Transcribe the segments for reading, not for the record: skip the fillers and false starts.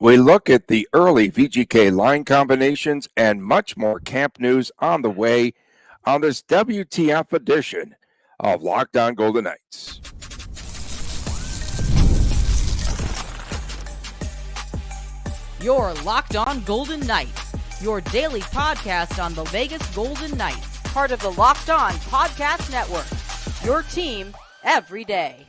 We look at the early VGK line combinations and much more camp news on the way on this WTF edition of Locked On Golden Knights. You're Locked On Golden Knights, your daily podcast on the Vegas Golden Knights, part of the Locked On Podcast Network, your team every day.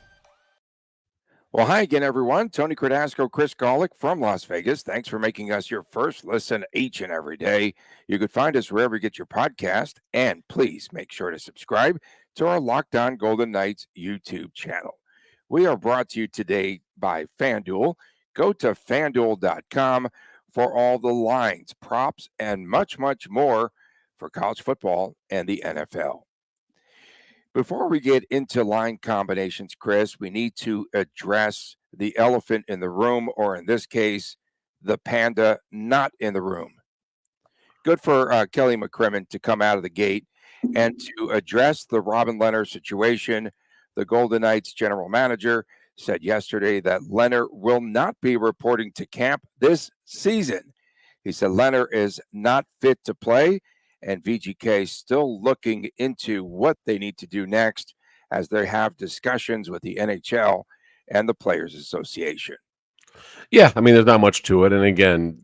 Well, hi again, everyone. Tony Cardasco, Chris Golick from Las Vegas. Thanks for making us your first listen each and every day. You can find us wherever you get your podcast, and please make sure to subscribe to our Locked On Golden Knights YouTube channel. We are brought to you today by FanDuel. Go to FanDuel.com for all the lines, props, and much, much more for college football and the NFL. Before we get into line combinations, Chris, we need to address the elephant in the room, or in this case, the panda not in the room. Good for Kelly McCrimmon to come out of the gate and to address the Robin Lehner situation. The Golden Knights general manager said yesterday that Lehner will not be reporting to camp this season. He said Lehner is not fit to play, and VGK still looking into what they need to do next as they have discussions with the NHL and the Players Association. Yeah, I mean, there's not much to it. And again,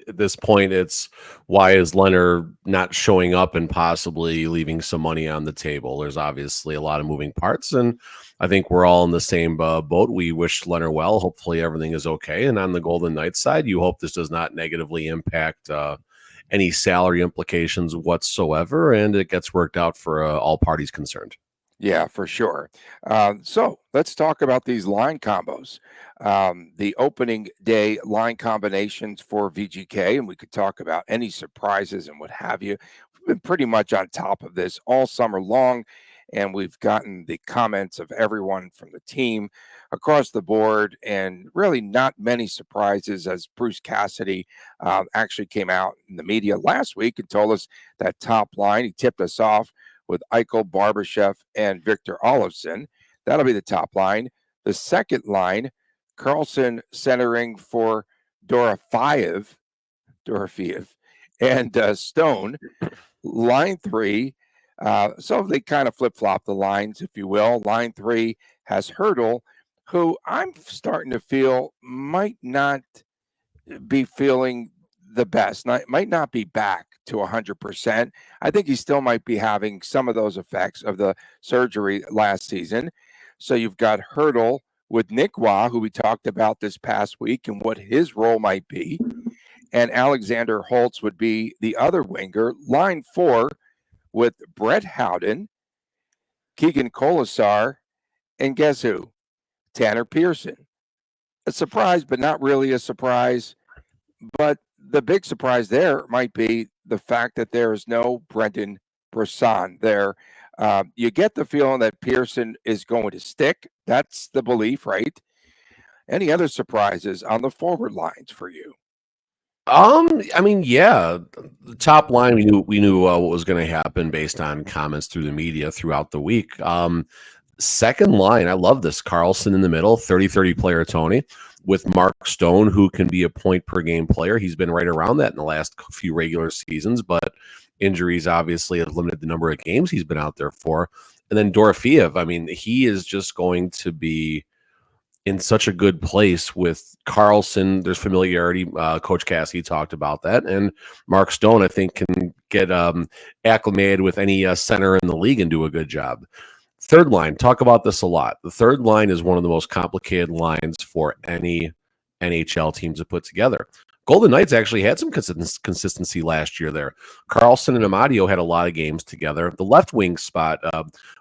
at this point, it's why is Lehner not showing up and possibly leaving some money on the table? There's obviously a lot of moving parts, and I think we're all in the same boat. We wish Lehner well. Hopefully everything is okay. And on the Golden Knights side, you hope this does not negatively impact any salary implications whatsoever, and it gets worked out for all parties concerned. Yeah, for sure. So let's talk about these line combos. The opening day line combinations for VGK, and we could talk about any surprises and what have you. We've been pretty much on top of this all summer long, and we've gotten the comments of everyone from the team across the board, and really not many surprises, as Bruce Cassidy actually came out in the media last week and told us that top line. He tipped us off with Eichel, Barbashev, and Victor Olofsson. That'll be the top line. The second line, Carlson centering for Dorofeyev, and Stone. Line three, so they kind of flip-flop the lines, if you will. Line three has Hurdle, who I'm starting to feel might not be feeling the best, might not be back to 100%. I think he still might be having some of those effects of the surgery last season. So you've got Hurdle with Nick Waugh, who we talked about this past week and what his role might be. And Alexander Holtz would be the other winger. Line four with Brett Howden, Keegan Colasar, and guess who? Tanner Pearson. A surprise, but not really a surprise. But the big surprise there might be the fact that there is no Brendan Brisson there. You get the feeling that Pearson is going to stick. That's the belief, right? Any other surprises on the forward lines for you? I mean, yeah, the top line, we knew what was going to happen based on comments through the media throughout the week. Second line, I love this. Carlson in the middle, 30-30 player Tony, with Mark Stone, who can be a point per game player. He's been right around that in the last few regular seasons, but injuries obviously have limited the number of games he's been out there for. And then Dorofeyev, I mean, he is just going to be in such a good place with Carlson. There's familiarity. Coach Cassidy talked about that. And Mark Stone, I think, can get acclimated with any center in the league and do a good job. Third line, talk about this a lot. The third line is one of the most complicated lines for any NHL team to put together. Golden Knights actually had some consistency last year there. Carlson and Amadio had a lot of games together. The left wing spot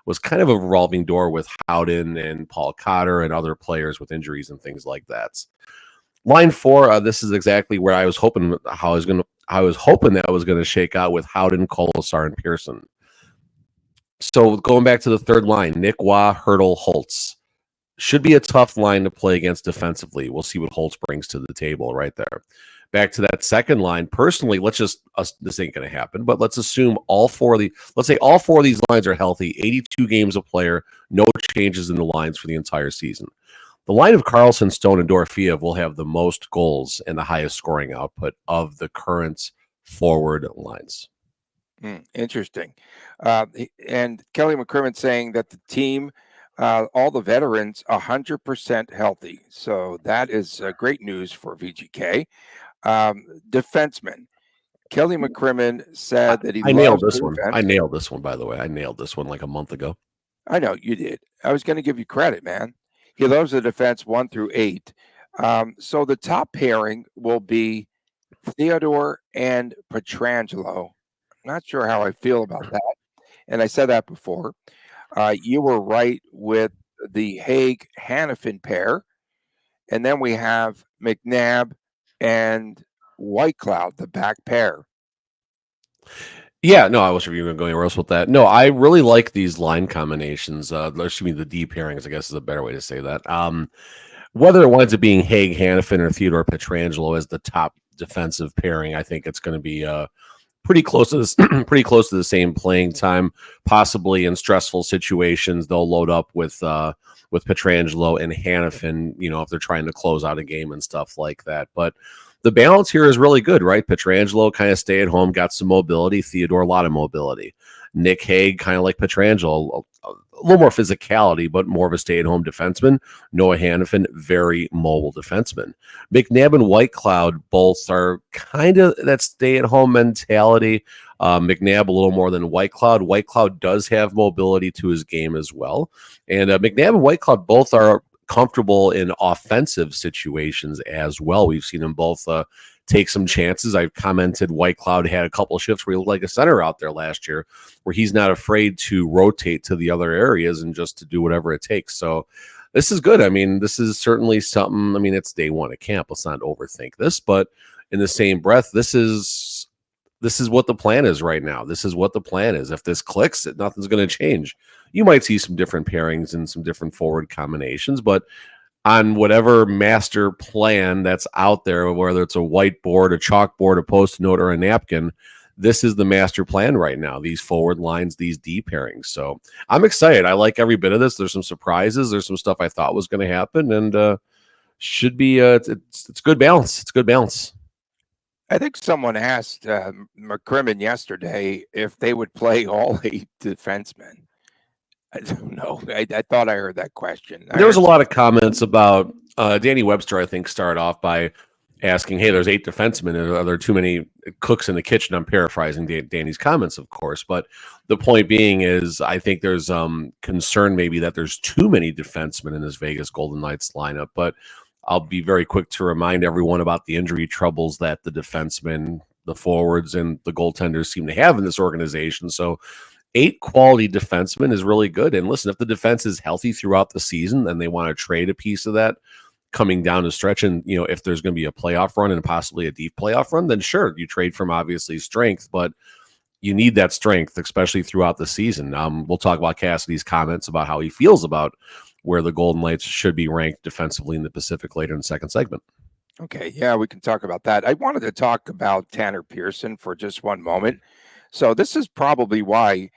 was kind of a revolving door with Howden and Paul Cotter and other players with injuries and things like that. Line four, this is exactly where I was hoping that was going to shake out with Howden, Colasar, and Pearson. So going back to the third line, Nick Waugh, Hurdle, Holtz. Should be a tough line to play against defensively. We'll see what Holtz brings to the table right there. Back to that second line. Personally, this ain't going to happen, but let's assume all four of these lines are healthy, 82 games a player, no changes in the lines for the entire season. the line of Carlson, Stone, and Dorofeev will have the most goals and the highest scoring output of the current forward lines. Interesting. And Kelly McCrimmon saying that the team, all the veterans, 100% healthy. So that is great news for VGK. Defenseman. Kelly McCrimmon said that he I nailed loves this the one. defense. I nailed this one, by the way. I nailed this one like a month ago. I know you did. I was going to give you credit, man. He loves the defense 1 through 8. So the top pairing will be Theodore and Pietrangelo. Not sure how I feel about that. And I said that before. You were right with the Haig Hannafin pair. And then we have McNabb and White Cloud, the back pair. Yeah, no, I wasn't even going anywhere else with that. No, I really like these line combinations. Excuse me, the D pairings, I guess is a better way to say that. Whether it winds up being Haig Hannafin or Theodore Pietrangelo as the top defensive pairing, I think it's going to be pretty close to this, pretty close to the same playing time. Possibly in stressful situations, they'll load up with Pietrangelo and Hannafin, if they're trying to close out a game and stuff like that. But the balance here is really good, right? Pietrangelo kind of stay at home, got some mobility. Theodore, a lot of mobility. Nick Haig, kind of like Pietrangelo, a little more physicality, but more of a stay-at-home defenseman. Noah Hannafin, very mobile defenseman. McNabb and White Cloud both are kind of that stay-at-home mentality. McNabb a little more than White Cloud. White Cloud does have mobility to his game as well. And McNabb and White Cloud both are comfortable in offensive situations as well. We've seen them both take some chances. I've commented White Cloud had a couple of shifts where he looked like a center out there last year, where he's not afraid to rotate to the other areas and just to do whatever it takes. So this is good. I mean, this is certainly something. I mean, it's day one at camp. Let's not overthink this, but in the same breath, this is what the plan is right now. This is what the plan is. If this clicks, nothing's going to change. You might see some different pairings and some different forward combinations, but on whatever master plan that's out there, whether it's a whiteboard, a chalkboard, a post-it note, or a napkin, this is the master plan right now. These forward lines, these D pairings. So I'm excited. I like every bit of this. There's some surprises. There's some stuff I thought was going to happen, and should be. It's good balance. It's good balance. I think someone asked McCrimmon yesterday if they would play all 8 defensemen. I don't know. I thought I heard that question. There was a lot of comments about Danny Webster, I think, started off by asking, hey, there's 8 defensemen. Are there too many cooks in the kitchen? I'm paraphrasing Danny's comments, of course. But the point being is I think there's concern maybe that there's too many defensemen in this Vegas Golden Knights lineup. But I'll be very quick to remind everyone about the injury troubles that the defensemen, the forwards, and the goaltenders seem to have in this organization. So 8 quality defensemen is really good. And listen, if the defense is healthy throughout the season and they want to trade a piece of that coming down the stretch, and if there's going to be a playoff run and possibly a deep playoff run, then sure, you trade from obviously strength, but you need that strength, especially throughout the season. We'll talk about Cassidy's comments about how he feels about where the Golden Knights should be ranked defensively in the Pacific later in the second segment. Okay, yeah, we can talk about that. I wanted to talk about Tanner Pearson for just one moment. So this is probably why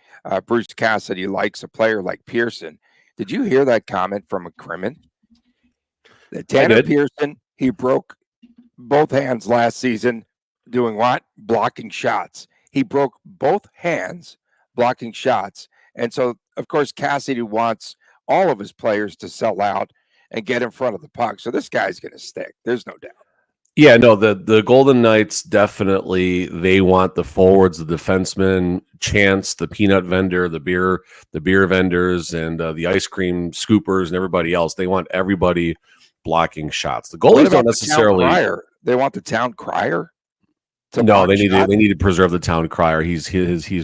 Bruce Cassidy likes a player like Pearson. Did you hear that comment from McCrimmon? That Tanner Pearson, he broke both hands last season doing what? Blocking shots. He broke both hands blocking shots. And so, of course, Cassidy wants all of his players to sell out and get in front of the puck. So this guy's going to stick. There's no doubt. Yeah, no, the Golden Knights definitely, they want the forwards, the defensemen, Chance, the peanut vendor, the beer vendors, and the ice cream scoopers and everybody else. They want everybody blocking shots. The goalies don't necessarily. They want the town crier. No, they need to preserve the town crier. He's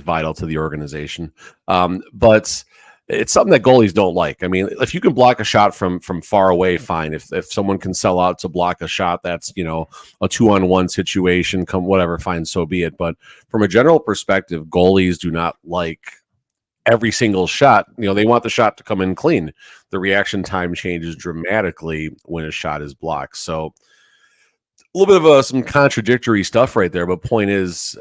vital to the organization. But it's something that goalies don't like. I mean, if you can block a shot from far away, fine. If someone can sell out to block a shot, that's, a 2-on-1 situation, whatever, fine, so be it. But from a general perspective, goalies do not like every single shot. They want the shot to come in clean. The reaction time changes dramatically when a shot is blocked. So a little bit of some contradictory stuff right there, but point is,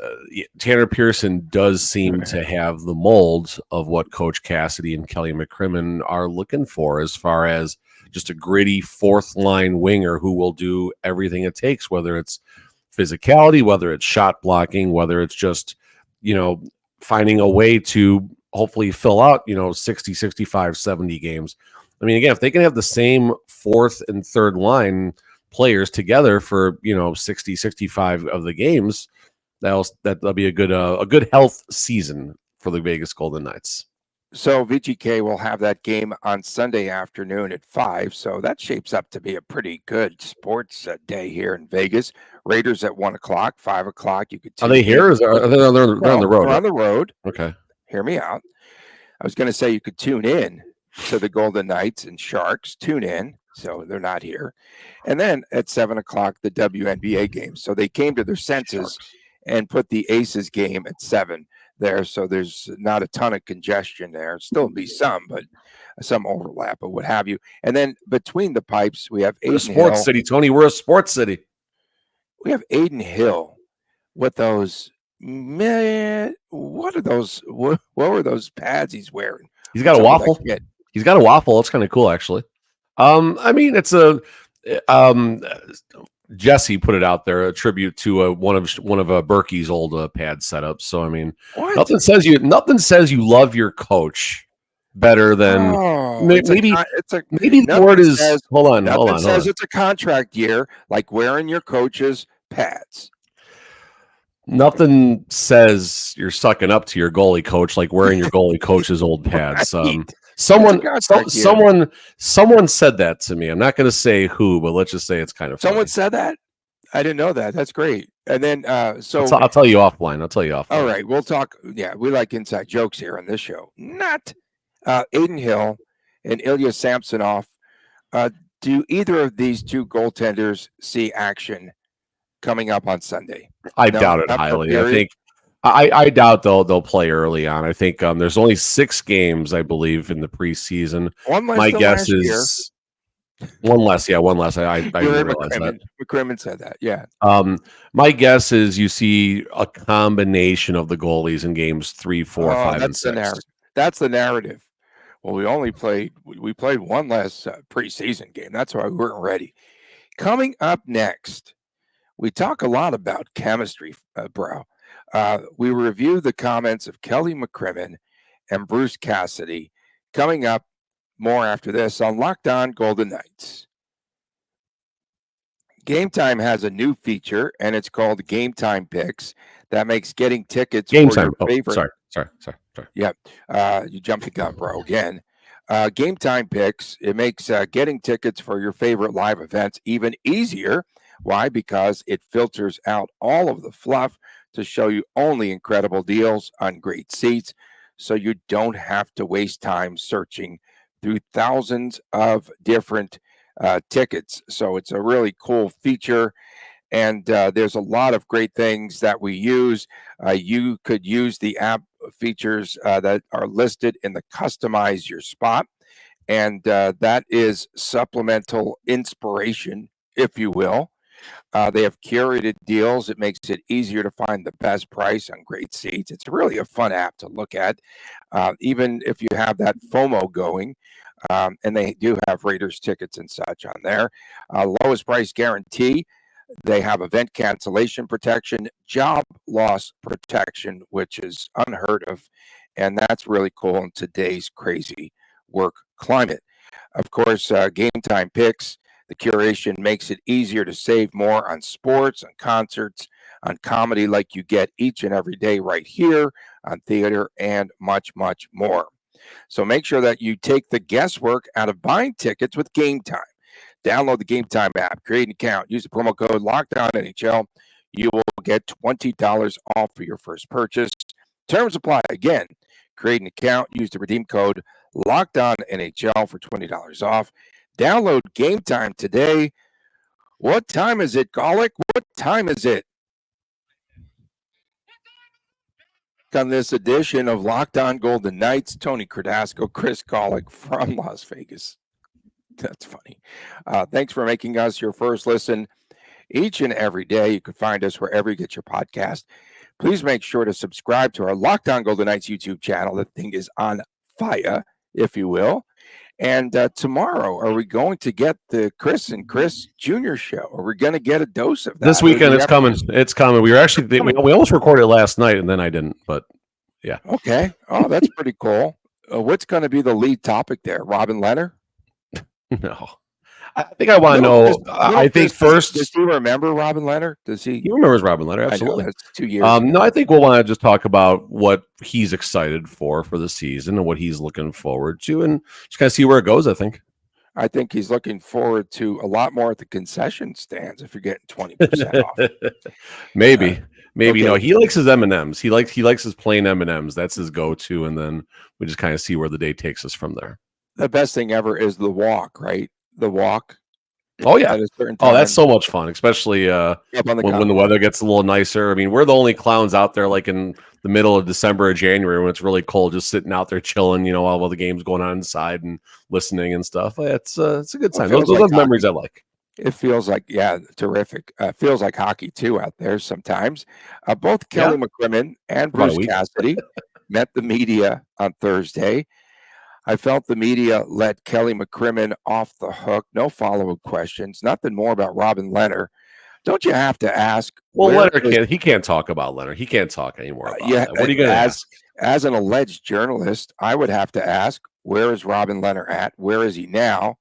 Tanner Pearson does seem to have the mold of what Coach Cassidy and Kelly McCrimmon are looking for as far as just a gritty fourth line winger who will do everything it takes, whether it's physicality, whether it's shot blocking, whether it's just, finding a way to hopefully fill out, 60, 65, 70 games. I mean, again, if they can have the same fourth and third line players together for, 60, 65 of the games, that'll be a good health season for the Vegas Golden Knights. So VGK will have that game on Sunday afternoon at 5. So that shapes up to be a pretty good sports day here in Vegas. Raiders at 1 o'clock, 5 o'clock. You could. Are they here? Or are they they're on the road? They're on the road. Okay. Hear me out. I was going to say you could tune in to the Golden Knights and Sharks. Tune in. So they're not here. And then at 7 o'clock, the WNBA game. So they came to their senses and put the Aces game at 7 there. So there's not a ton of congestion there. Still be some, but some overlap or what have you. And then between the pipes, we have We're a sports city, Tony. We're a sports city. We have Aiden Hill with those. Man, what are those? What were those pads he's wearing? He's got a waffle. He's got a waffle. It's kind of cool, actually. I mean, it's a Jesse put it out there, a tribute to one of Berkey's old pad setups. So I mean, nothing says you love your coach better than maybe the word is says, hold on. It's a contract year, like wearing your coach's pads. Nothing says you're sucking up to your goalie coach like wearing your goalie coach's old pads. Someone said that to me. I'm not going to say who, but let's just say it's kind of funny. Someone said that? I didn't know that. That's great. And then I'll tell you offline. All right, we'll talk. Yeah, we like inside jokes here on this show. Not Aiden Hill and Ilya Samsonov. Do either of these two goaltenders see action coming up on Sunday? I doubt it highly. I think I doubt they'll play early on. I think there's only 6 games, I believe, in the preseason. My guess is one less. Yeah, one less. I didn't realize that. McCrimmon said that. Yeah. My guess is you see a combination of the goalies in games 3, 4, 5, and 6. That's the narrative. Well, we played one less preseason game. That's why we weren't ready. Coming up next, we talk a lot about chemistry, bro. We review the comments of Kelly McCrimmon and Bruce Cassidy. Coming up more after this on Locked On Golden Knights. Gametime has a new feature, and it's called Gametime Picks. That makes getting tickets for your favorite. Sorry. Yeah, you jumped the gun, bro. Again, Gametime Picks. It makes getting tickets for your favorite live events even easier. Why? Because it filters out all of the fluff to show you only incredible deals on great seats, so you don't have to waste time searching through thousands of different tickets. So it's a really cool feature, and there's a lot of great things that we use. You could use the app features that are listed in the Customize Your Spot, and that is supplemental inspiration, if you will. They have curated deals. It makes it easier to find the best price on great seats. It's really a fun app to look at, even if you have that FOMO going. And they do have Raiders tickets and such on there. Lowest price guarantee. They have event cancellation protection, job loss protection, which is unheard of. And that's really cool in today's crazy work climate. Of course, Gametime Picks. The curation makes it easier to save more on sports, on concerts, on comedy like you get each and every day right here, on theater, and much, much more. So make sure that you take the guesswork out of buying tickets with Gametime. Download the Gametime app, create an account, use the promo code LOCKEDONNHL. You will get $20 off for your first purchase. Terms apply. Again, create an account, use the redeem code LOCKEDONNHL for $20 off. Download Gametime today. What time is it, Golick? What time is it? On this edition of Locked On Golden Knights, Tony Cardasco, Chris Golick from Las Vegas. That's funny. Thanks for making us your first listen each and every day. You can find us wherever you get your podcast. Please make sure to subscribe to our Locked On Golden Knights YouTube channel. The thing is on fire, if you will. And tomorrow, are we going to get the Chris and Chris Jr. show? Are we going to get a dose of that? This weekend, it's coming. It's coming. We were actually we almost recorded it last night, and then I didn't. But yeah. Okay. Oh, that's pretty cool. What's going to be the lead topic there? Robin Leonard? No. I think I want to know. I think first. Does he remember Robin Leonard? Does he? He remembers Robin Leonard, absolutely. That's 2 years ago. No, I think we'll want to just talk about what he's excited for the season and what he's looking forward to, and just kind of see where it goes. I think he's looking forward to a lot more at the concession stands if you're getting 20% off. Maybe. Okay. No, he likes his M&Ms. He likes his plain M&Ms. That's his go-to, and then we just kind of see where the day takes us from there. The best thing ever is the walk, right? The walk. Oh yeah. Oh, that's so much fun, especially when the weather gets a little nicer. I mean, we're the only clowns out there, like in the middle of December or January when it's really cold, just sitting out there chilling, while the game's going on inside and listening and stuff. It's a good time. Those are memories I like. It feels like, terrific. Feels like hockey too out there sometimes. Both Kelly McCrimmon and Bruce Cassidy met the media on Thursday. I felt the media let Kelly McCrimmon off the hook. No follow-up questions. Nothing more about Robin Leonard. Don't you have to ask? Well, Leonard he can't talk about Leonard. He can't talk anymore about that. What are you going to ask? As an alleged journalist, I would have to ask, where is Robin Leonard at? Where is he now?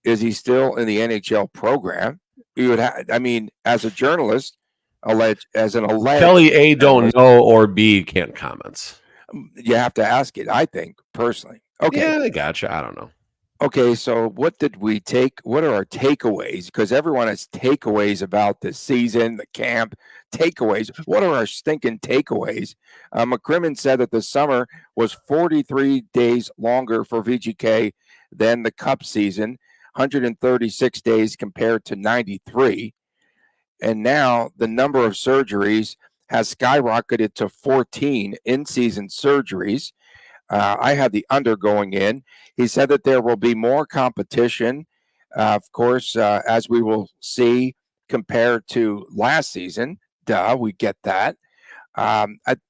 Is he still in the NHL program? You would as a journalist, as an alleged Kelly A don't know or B can't comment. You have to ask it, I think, personally. Okay. Yeah, I gotcha. I don't know. Okay, so what did we take? What are our takeaways? Because everyone has takeaways about the season, the camp, takeaways. What are our stinking takeaways? McCrimmon said that the summer was 43 days longer for VGK than the Cup season, 136 days compared to 93. And now the number of surgeries has skyrocketed to 14 in-season surgeries. I had the under going in. He said that there will be more competition, of course, as we will see compared to last season. We get that.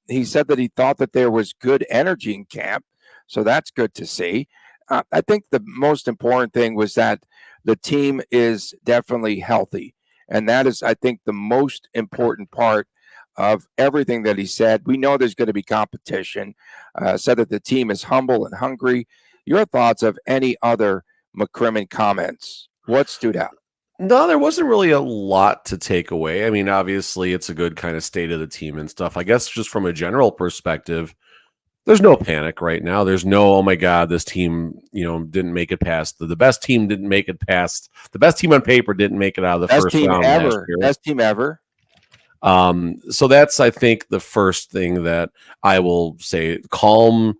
He said that he thought that there was good energy in camp, so that's good to see. I think the most important thing was that the team is definitely healthy, and that is, I think, the most important part of everything that he said. We know there's going to be competition. Said that the team is humble and hungry. Your thoughts of any other McCrimmon comments? What stood out? No, there wasn't really a lot to take away. I mean, obviously, it's a good kind of state of the team and stuff. I guess just from a general perspective, there's no panic right now. There's no, oh my God, this team, didn't make it past the best team. Didn't make it past the best team on paper. Didn't make it out of the first round. Best team ever. So that's, I think, the first thing that I will say. Calm,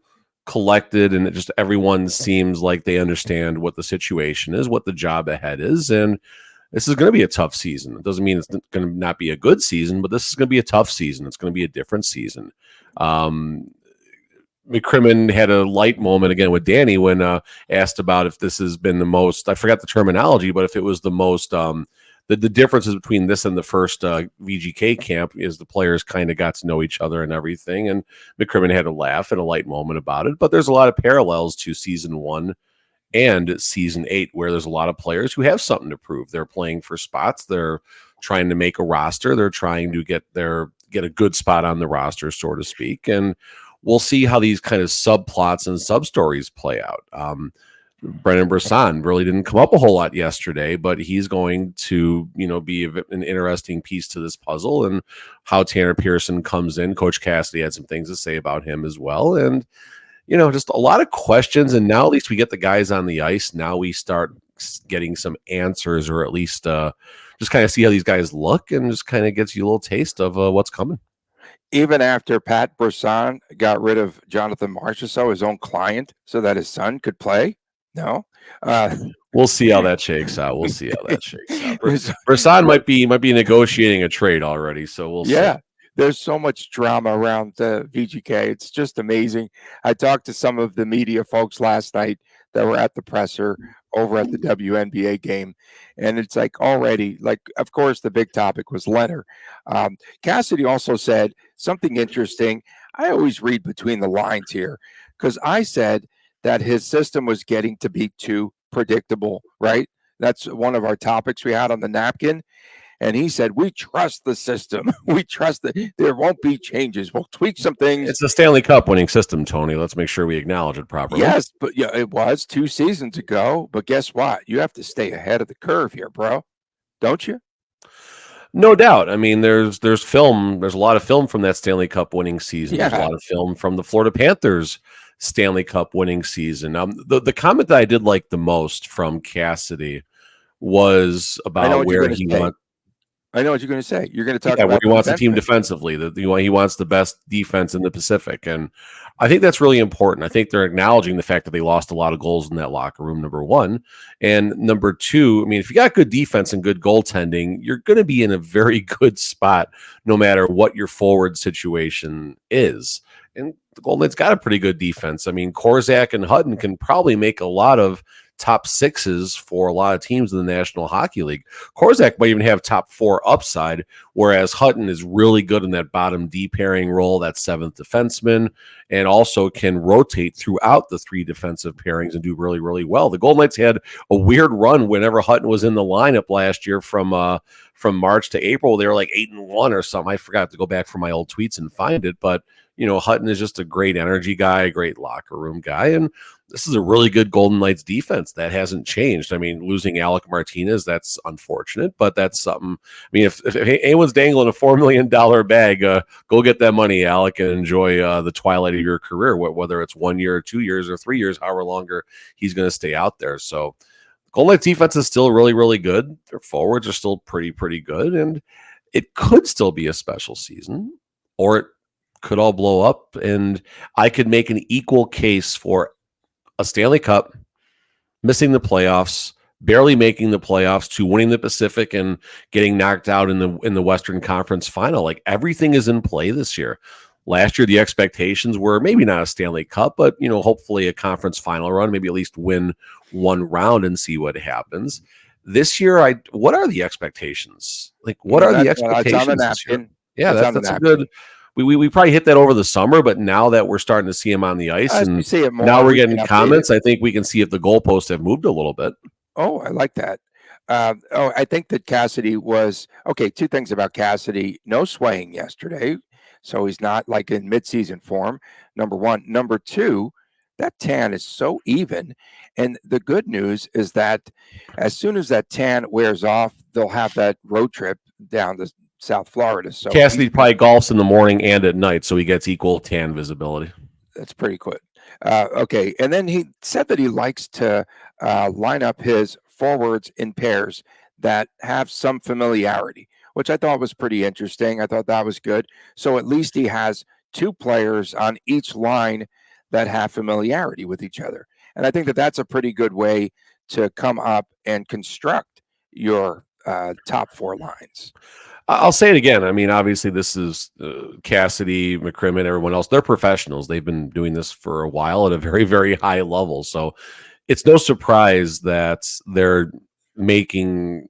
collected, and just everyone seems like they understand what the situation is, what the job ahead is, and this is going to be a tough season. It doesn't mean it's going to not be a good season, but this is going to be a tough season. It's going to be a different season. McCrimmon had a light moment again with Danny when asked about if this has been the most, I forgot the terminology, but if it was the most, the differences between this and the first VGK camp is the players kind of got to know each other and everything. And McCrimmon had a laugh and a light moment about it. But there's a lot of parallels to season 1 and season 8, where there's a lot of players who have something to prove. They're playing for spots. They're trying to make a roster. They're trying to get a good spot on the roster, so to speak. And we'll see how these kind of subplots and sub-stories play out. Brennan Brisson really didn't come up a whole lot yesterday, but he's going to, be an interesting piece to this puzzle, and how Tanner Pearson comes in. Coach Cassidy had some things to say about him as well. And, just a lot of questions. And now at least we get the guys on the ice. Now we start getting some answers, or at least just kind of see how these guys look, and just kind of gets you a little taste of what's coming. Even after Pat Brisson got rid of Jonathan Marchessault, his own client, so that his son could play. No, we'll see how that shakes out. Brisson might be negotiating a trade already, so we'll see. There's so much drama around VGK. It's just amazing. I talked to some of the media folks last night that were at the presser over at the WNBA game, and it's like already, of course, the big topic was Leonard. Cassidy also said something interesting. I always read between the lines here, because I said that his system was getting to be too predictable, right? That's one of our topics we had on the napkin. And he said, we trust the system. We trust that there won't be changes. We'll tweak some things. It's a Stanley Cup winning system, Tony. Let's make sure we acknowledge it properly. Yes, but yeah, it was 2 seasons ago. But guess what? You have to stay ahead of the curve here, bro. Don't you? No doubt. I mean, there's film. There's a lot of film from that Stanley Cup winning season. Yeah. There's a lot of film from the Florida Panthers Stanley Cup winning season. The comment that I did like the most from Cassidy was about where he wants. I know what you're going to say. You're going to talk where about he wants the team defensively. He wants the best defense in the Pacific, and I think that's really important. I think they're acknowledging the fact that they lost a lot of goals in that locker room. Number one, and number two. I mean, if you got good defense and good goaltending, you're going to be in a very good spot, no matter what your forward situation is. And the Golden Knights got a pretty good defense. I mean, Korczak and Hutton can probably make a lot of top sixes for a lot of teams in the National Hockey League. Korczak might even have top four upside, whereas Hutton is really good in that bottom D pairing role, that seventh defenseman, and also can rotate throughout the three defensive pairings and do really, really well. The Golden Knights had a weird run whenever Hutton was in the lineup last year from March to April. They were like 8-1 or something. I forgot to go back for my old tweets and find it, but Hutton is just a great energy guy, a great locker room guy, and this is a really good Golden Knights defense. That hasn't changed. I mean, losing Alec Martinez, that's unfortunate, but that's something. I mean, if anyone's dangling a $4 million bag, go get that money, Alec, and enjoy the twilight of your career, whether it's 1 year or 2 years or 3 years, however longer he's going to stay out there. So Golden Knights defense is still really, really good. Their forwards are still pretty good, and it could still be a special season, or it could all blow up, and I could make an equal case for a Stanley Cup, missing the playoffs, barely making the playoffs, to winning the Pacific and getting knocked out in the Western Conference Final. Like, everything is in play this year. Last year, the expectations were maybe not a Stanley Cup, but hopefully a conference final run, maybe at least win one round and see what happens. This year, what are the expectations? Like, what are the expectations this year? Yeah, that's a good. We probably hit that over the summer, but now that we're starting to see him on the ice, and see it more, now we're getting comments, I think we can see if the goalposts have moved a little bit. Oh, I like that. I think that Cassidy was okay. Two things about Cassidy: no swaying yesterday, so he's not like in midseason form. Number one. Number two, that tan is so even, and the good news is that as soon as that tan wears off, they'll have that road trip down to South Florida. So Cassidy probably golfs in the morning and at night, so he gets equal tan visibility. That's pretty good. Okay, and then he said that he likes to line up his forwards in pairs that have some familiarity, which I thought was pretty interesting. I thought that was good. So at least he has two players on each line that have familiarity with each other. And I think that that's a pretty good way to come up and construct your top four lines. I'll say it again. I mean, obviously, this is Cassidy, McCrimmon, everyone else. They're professionals. They've been doing this for a while at a very, very high level. So it's no surprise that they're making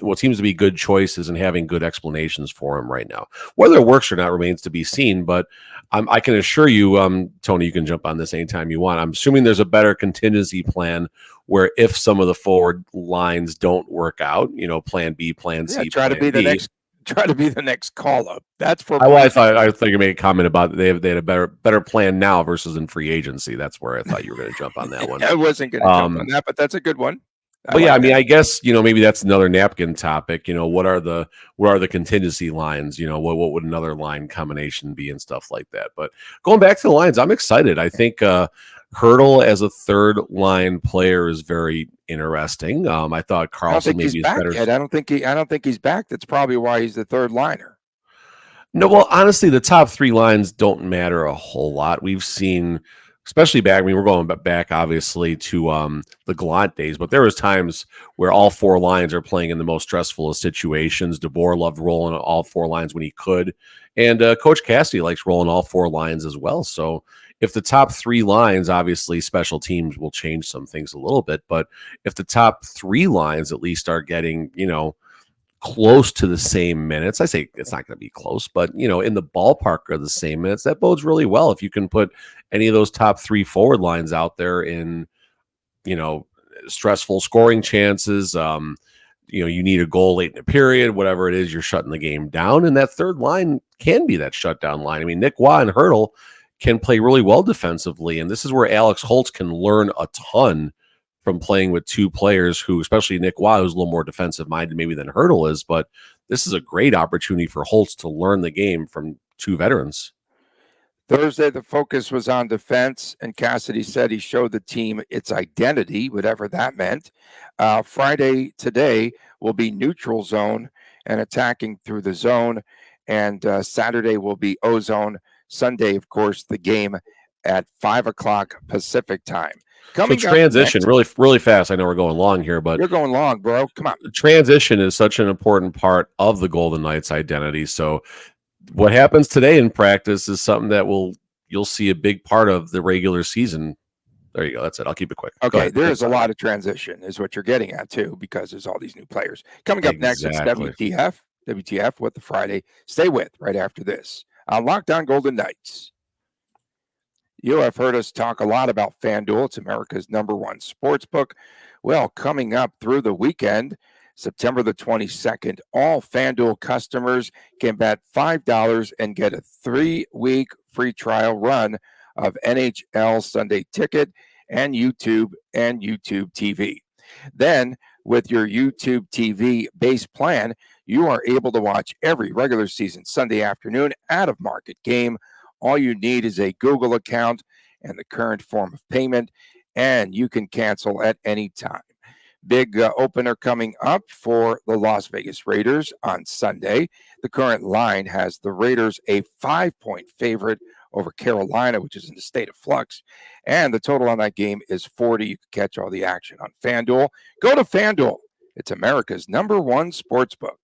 what seems to be good choices and having good explanations for him right now. Whether it works or not remains to be seen, but I can assure you, Tony, you can jump on this anytime you want. I'm assuming there's a better contingency plan where if some of the forward lines don't work out, plan B, plan C, try to be the next call up. That's for. I thought you made a comment about they had a better plan now versus in free agency. That's where I thought you were going to jump on that one. I wasn't going to jump on that, but that's a good one. I guess maybe that's another napkin topic. What are the contingency lines? What would another line combination be and stuff like that. But going back to the lines, I'm excited. I think Hurdle as a third line player is very interesting. I thought Carlson maybe is better. Yet. I don't think he's back. That's probably why he's the third liner. No, well, honestly, the top three lines don't matter a whole lot. We've seen. Especially back, we're going back obviously to the Gallant days, but there was times where all four lines are playing in the most stressful of situations. DeBoer loved rolling all four lines when he could, and Coach Cassidy likes rolling all four lines as well. So if the top three lines, obviously special teams will change some things a little bit, but if the top three lines at least are getting, close to the same minutes. I say it's not going to be close, but in the ballpark of the same minutes, that bodes really well if you can put any of those top 3 forward lines out there in, stressful scoring chances. You need a goal late in the period, whatever it is, you're shutting the game down. And that third line can be that shutdown line. I mean, Nick Waugh and Hurdle can play really well defensively. And this is where Alex Holtz can learn a ton from playing with 2 players who, especially Nick Waugh, who's a little more defensive minded maybe than Hurdle is. But this is a great opportunity for Holtz to learn the game from 2 veterans. Thursday, the focus was on defense, and Cassidy said he showed the team its identity, whatever that meant. Friday, today, will be neutral zone and attacking through the zone, and Saturday will be O-zone. Sunday, of course, the game at 5 o'clock Pacific time. So transition, really fast. I know we're going long here, but you're going long, bro. Come on. Transition is such an important part of the Golden Knights' identity. So what happens today in practice is something that you'll see a big part of the regular season. There you go. That's it. I'll keep it quick. Okay, there's a lot of transition is what you're getting at too, because there's all these new players. Coming up next, it's WTF with the Friday. Stay with right after this on Locked On Golden Knights. You have heard us talk a lot about FanDuel. It's America's #1 sports book. Well, coming up through the weekend, September the 22nd, all FanDuel customers can bet $5 and get a 3-week free trial run of NHL Sunday Ticket and YouTube TV. Then, with your YouTube TV base plan, you are able to watch every regular season Sunday afternoon out-of-market game. All you need is a Google account and the current form of payment, and you can cancel at any time. Big opener coming up for the Las Vegas Raiders on Sunday. The current line has the Raiders a 5-point favorite over Carolina, which is in a state of flux. And the total on that game is 40. You can catch all the action on FanDuel. Go to FanDuel. It's America's #1 sportsbook.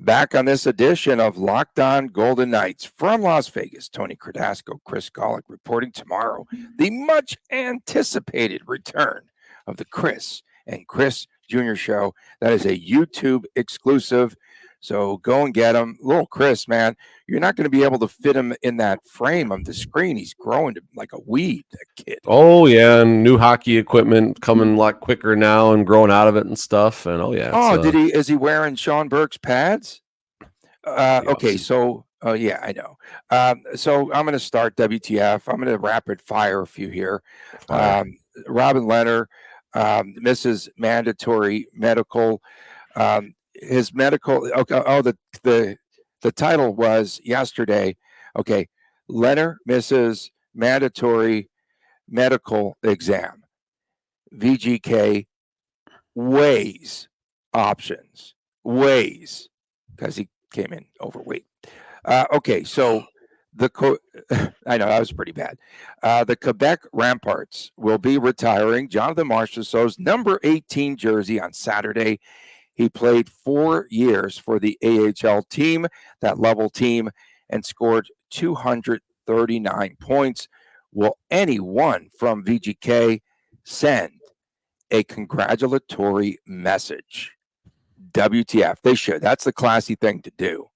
Back on this edition of Locked On Golden Knights from Las Vegas, Tony Cardasco, Chris Golick reporting tomorrow the much anticipated return of the Chris and Chris Jr. show. That is a YouTube exclusive. So go and get him. Little Chris, man, you're not going to be able to fit him in that frame of the screen. He's growing like a weed, that kid. Oh, yeah, and new hockey equipment coming a lot quicker now and growing out of it and stuff. And is he wearing Sean Burke's pads? Okay, so yeah, I know. So I'm going to start WTF. I'm going to rapid fire a few here. Robin Leonard, Mrs. Mandatory Medical. His medical. Okay. Oh, the title was yesterday. Okay, Leonard, Mrs. Mandatory Medical Exam. VGK weighs options. Weighs because he came in overweight. Okay, so I know that was pretty bad. The Quebec Ramparts will be retiring Jonathan Marchessault's number 18 jersey on Saturday. He played 4 years for the AHL team, that level team, and scored 239 points. Will anyone from VGK send a congratulatory message? WTF. They should. That's the classy thing to do.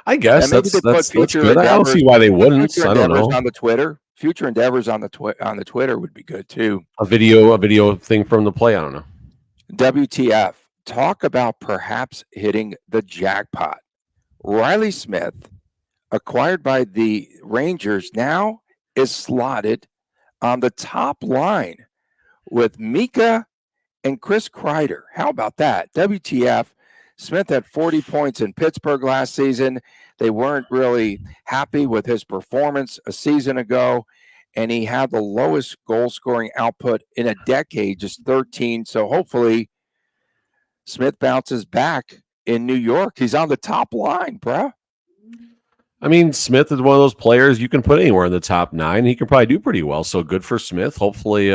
I guess that's good. I don't see why they wouldn't. I don't know. On the Twitter, future endeavors on the Twitter would be good too. A video thing from the play. I don't know. WTF. Talk about perhaps hitting the jackpot. Riley Smith, acquired by the Rangers, now is slotted on the top line with Mika and Chris Kreider. How about that? WTF. Smith had 40 points in Pittsburgh last season. They weren't really happy with his performance a season ago, and he had the lowest goal-scoring output in a decade, just 13. So hopefully Smith bounces back in New York. He's on the top line, bro. I mean, Smith is one of those players you can put anywhere in the top 9. He can probably do pretty well. So good for Smith. Hopefully,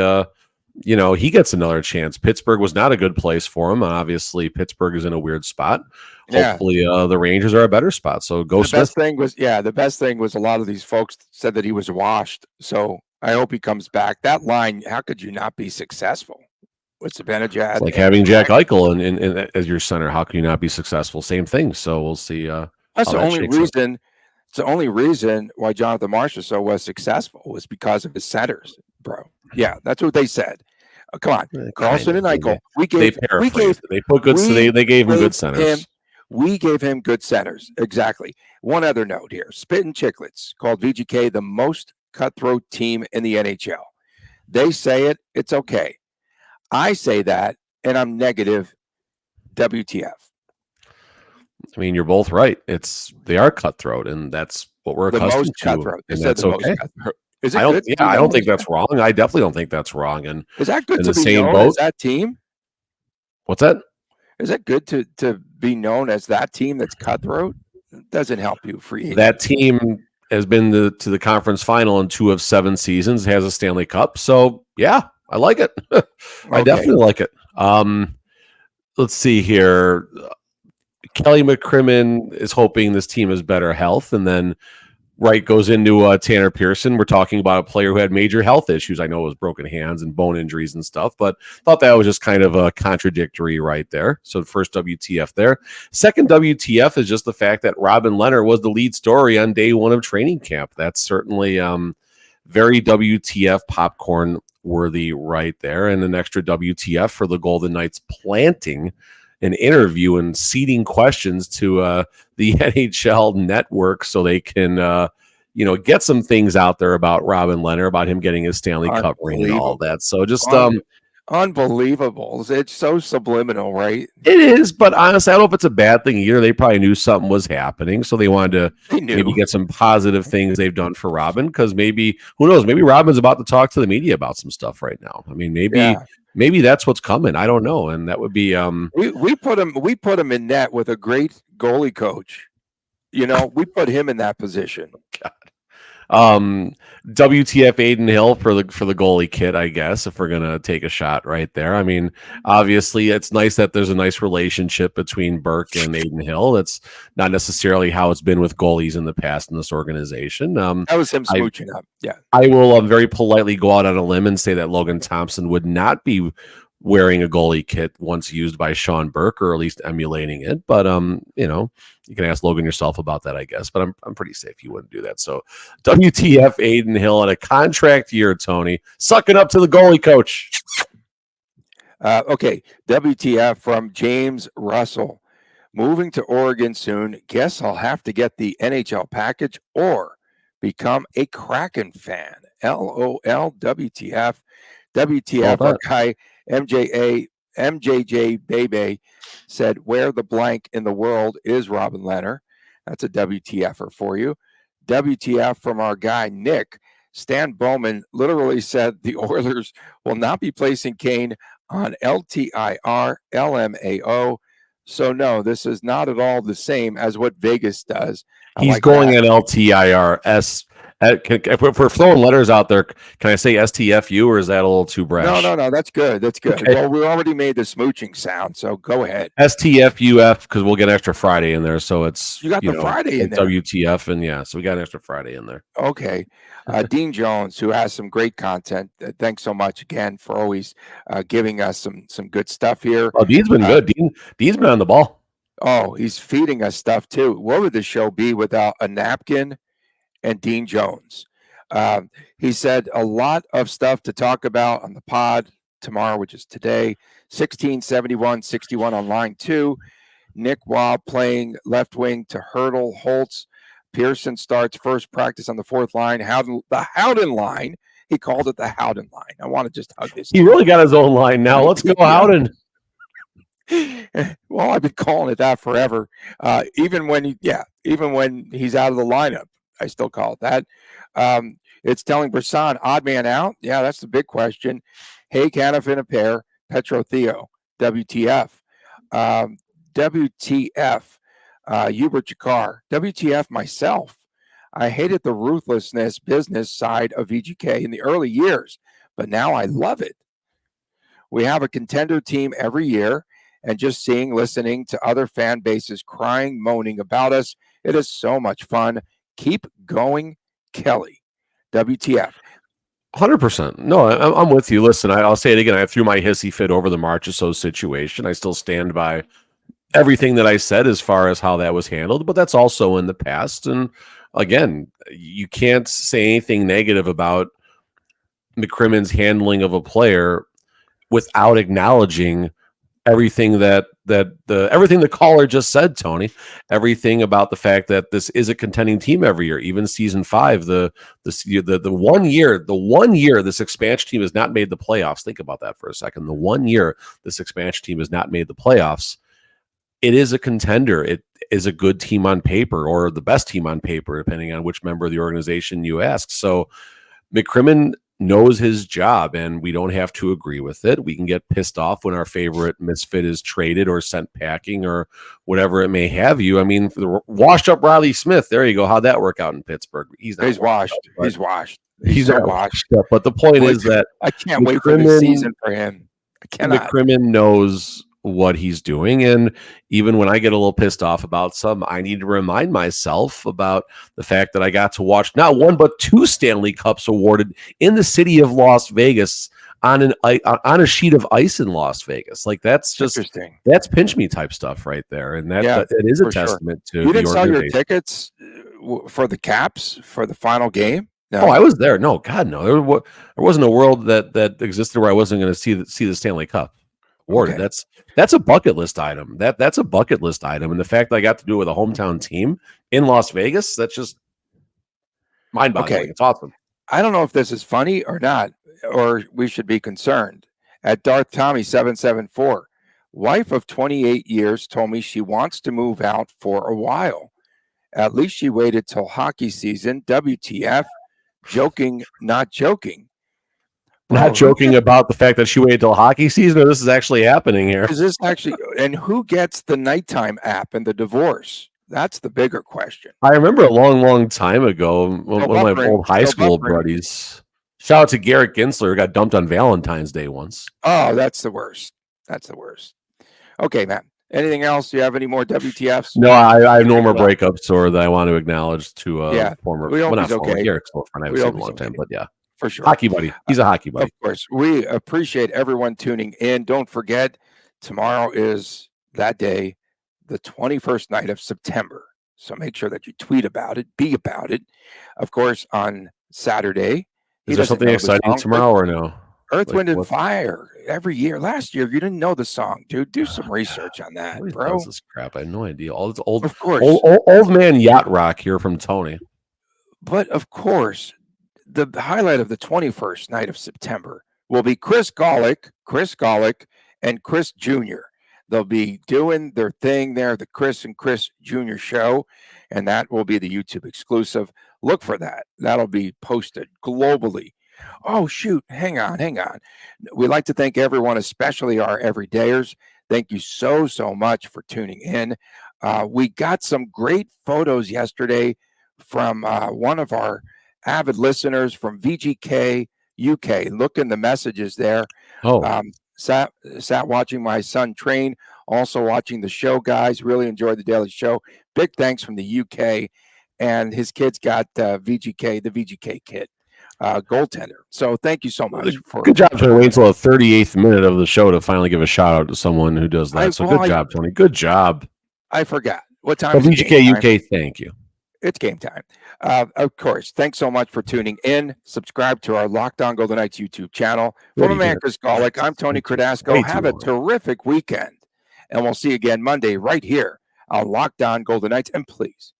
he gets another chance. Pittsburgh was not a good place for him. And obviously, Pittsburgh is in a weird spot. Yeah. Hopefully, the Rangers are a better spot. So go Smith. The best thing was a lot of these folks said that he was washed. So I hope he comes back. That line, how could you not be successful? with Zibanejad. It's like having Jack Eichel as your center. How can you not be successful? Same thing. So we'll see. That's the only reason. It's the only reason why Jonathan Marchessault was successful was because of his centers, bro. Yeah, that's what they said. Come on, Carlson and Eichel. They gave him good centers. We gave him good centers. Exactly. One other note here: Spittin' Chicklets called VGK the most cutthroat team in the NHL. They say it. It's okay. I say that, and I'm negative. WTF? I mean, you're both right. They are cutthroat, and that's what we're accustomed to. Cutthroat. And that's okay. Is it good? I don't think that's wrong. I definitely don't think that's wrong. And is that good to the be same known boat as that team? What's that? Is it good to be known as that team that's cutthroat? It doesn't help you. That team has been to the conference final in 2 of 7 seasons. Has a Stanley Cup. So yeah, I like it. I definitely like it. Let's see here. Kelly McCrimmon is hoping this team has better health, and then Wright goes into Tanner Pearson. We're talking about a player who had major health issues. I know it was broken hands and bone injuries and stuff, but thought that was just kind of a contradictory right there. So the first WTF there. Second WTF is just the fact that Robin Lehner was the lead story on day 1 of training camp. That's certainly very WTF popcorn worthy right there. And an extra WTF for the Golden Knights planting an interview and seeding questions to the NHL network so they can, get some things out there about Robin Lehner, about him getting his Stanley Cup ring and all that. So just unbelievable. It's so subliminal, right? It is, but honestly, I don't know if it's a bad thing either. They probably knew something was happening, so they wanted to maybe get some positive things they've done for Robin, because maybe, who knows, maybe Robin's about to talk to the media about some stuff right now. I mean, maybe that's what's coming. I don't know, and that would be we put him in net with a great goalie coach. We put him in that position. God. WTF Aiden Hill for the goalie kit, I guess, if we're gonna take a shot right there. I mean, obviously it's nice that there's a nice relationship between Burke and Aiden Hill. That's not necessarily how it's been with goalies in the past in this organization. That was him smooching up. Yeah. I will very politely go out on a limb and say that Logan Thompson would not be wearing a goalie kit once used by Sean Burke, or at least emulating it. But you can ask Logan yourself about that, I guess. But I'm pretty safe you wouldn't do that. So WTF Aiden Hill at a contract year, Tony, sucking up to the goalie coach. Okay, WTF from James Russell. Moving to Oregon soon. Guess I'll have to get the NHL package or become a Kraken fan. LOL. WTF. WTF. Our guy MJJ Bebe said, where the blank in the world is Robin Lehner? That's a WTFer for you. WTF from our guy Nick. Stan Bowman literally said the Oilers will not be placing Kane on LTIR LMAO. So no, this is not at all the same as what Vegas does. He's going in LTIRS. If we're throwing letters out there, can I say STFU, or is that a little too brash? No. That's good. Okay. Well, we already made the smooching sound, so go ahead. STFUF, because we'll get an extra Friday in there. So it's the Friday in there. WTF, and so we got an extra Friday in there. Okay. Dean Jones, who has some great content. Thanks so much again for always giving us some good stuff here. Oh, Dean's been good. Dean's been on the ball. Oh, he's feeding us stuff too. What would the show be without a napkin and Dean Jones? He said a lot of stuff to talk about on the pod tomorrow, which is today. 1671-61 on line 2. Nick Waugh playing left wing to Hurdle Holtz. Pearson starts first practice on the 4th line. The Howden line. He called it the Howden line. I want to just hug this. He really got his own line now. Let's go, Howden. Well, I've been calling it that forever. Even when he's out of the lineup, I still call it that. It's telling Brisson, odd man out. Yeah, that's the big question. Hey, Caniff in a pair. Petro Theo. WTF. WTF. Hubert Jakar. WTF myself. I hated the ruthlessness business side of VGK in the early years, but now I love it. We have a contender team every year, and just listening to other fan bases crying, moaning about us, it is so much fun. Keep going, Kelly. WTF. 100%. No, I'm with you. Listen, I'll say it again. I threw my hissy fit over the Marchessault situation. I still stand by everything that I said as far as how that was handled, but that's also in the past. And again, you can't say anything negative about McCrimmon's handling of a player without acknowledging everything everything the caller just said, Tony. Everything about the fact that this is a contending team every year, even season 5. The 1 year this expansion team has not made the playoffs. Think about that for a second. The 1 year this expansion team has not made the playoffs. It is a contender. It is a good team on paper, or the best team on paper, depending on which member of the organization you ask. So McCrimmon knows his job, and we don't have to agree with it. We can get pissed off when our favorite misfit is traded or sent packing or whatever it may have you. I mean, for the washed up Riley Smith, there you go. How'd that work out in Pittsburgh? He's washed. He's washed. He's so washed up. But the point is that I can't wait for the season for him. I cannot. McCrimmon knows what he's doing, and even when I get a little pissed off about some, I need to remind myself about the fact that I got to watch not one but 2 Stanley Cups awarded in the city of Las Vegas on a sheet of ice in Las Vegas. Like, that's just interesting. That's pinch me type stuff right there, and that is a testament to. You didn't sell your tickets for the Caps for the final game? No. Oh, I was there. No, God, no. There wasn't a world that existed where I wasn't going to see the Stanley Cup awarded. Okay. That's a bucket list item. That's a bucket list item, and the fact that I got to do it with a hometown team in Las Vegas, that's just mind-boggling. Okay. It's awesome. I don't know if this is funny or not, or we should be concerned. At Darth Tommy 774, wife of 28 years told me she wants to move out for a while. At least she waited till hockey season. WTF? Joking, not joking. Not joking about the fact that she waited till hockey season, or this is actually happening here. Is this actually? And who gets the nighttime app and the divorce? That's the bigger question. I remember a long, long time ago, one of my old high school buddies. Shout out to Garrett Ginsler, who got dumped on Valentine's Day once. Oh, that's the worst. That's the worst. Okay, Matt. Anything else? Do you have any more WTFs? No, I have no more breakups or that I want to acknowledge to former. Garrett's old friend. I haven't seen in a long time, but yeah. For sure. Hockey buddy. He's a hockey buddy. Of course. We appreciate everyone tuning in. Don't forget, tomorrow is that day, the 21st night of September. So make sure that you tweet about it, be about it. Of course, on Saturday. Is there something exciting tomorrow or no? Earth, Wind, and Fire. Every year. Last year, you didn't know the song, dude. Do some research on that, bro. What is this crap? I have no idea. All this old, of course. Old man yacht rock here from Tony. But of course, the highlight of the 21st night of September will be Chris Golick, and Chris Jr. They'll be doing their thing there, the Chris and Chris Jr. show, and that will be the YouTube exclusive. Look for that. That'll be posted globally. Oh, shoot. Hang on. We'd like to thank everyone, especially our everydayers. Thank you so much for tuning in. We got some great photos yesterday from one of our avid listeners from VGK UK. Look in the messages there. Sat watching my son train, also watching the show, guys. Really enjoyed the daily show. Big thanks from the UK. And his kids got the VGK kit, goaltender. So thank you so much. Good job, Tony. Wait until the 38th minute of the show to finally give a shout out to someone who does that. Good job, Tony. Good job. I forgot. What time is VGK UK, thank you. It's game time. Of course. Thanks so much for tuning in. Subscribe to our Locked On Golden Knights YouTube channel. From America's Golick, I'm Tony Cardasco. Have a terrific weekend. And we'll see you again Monday right here on Locked On Golden Knights. And please.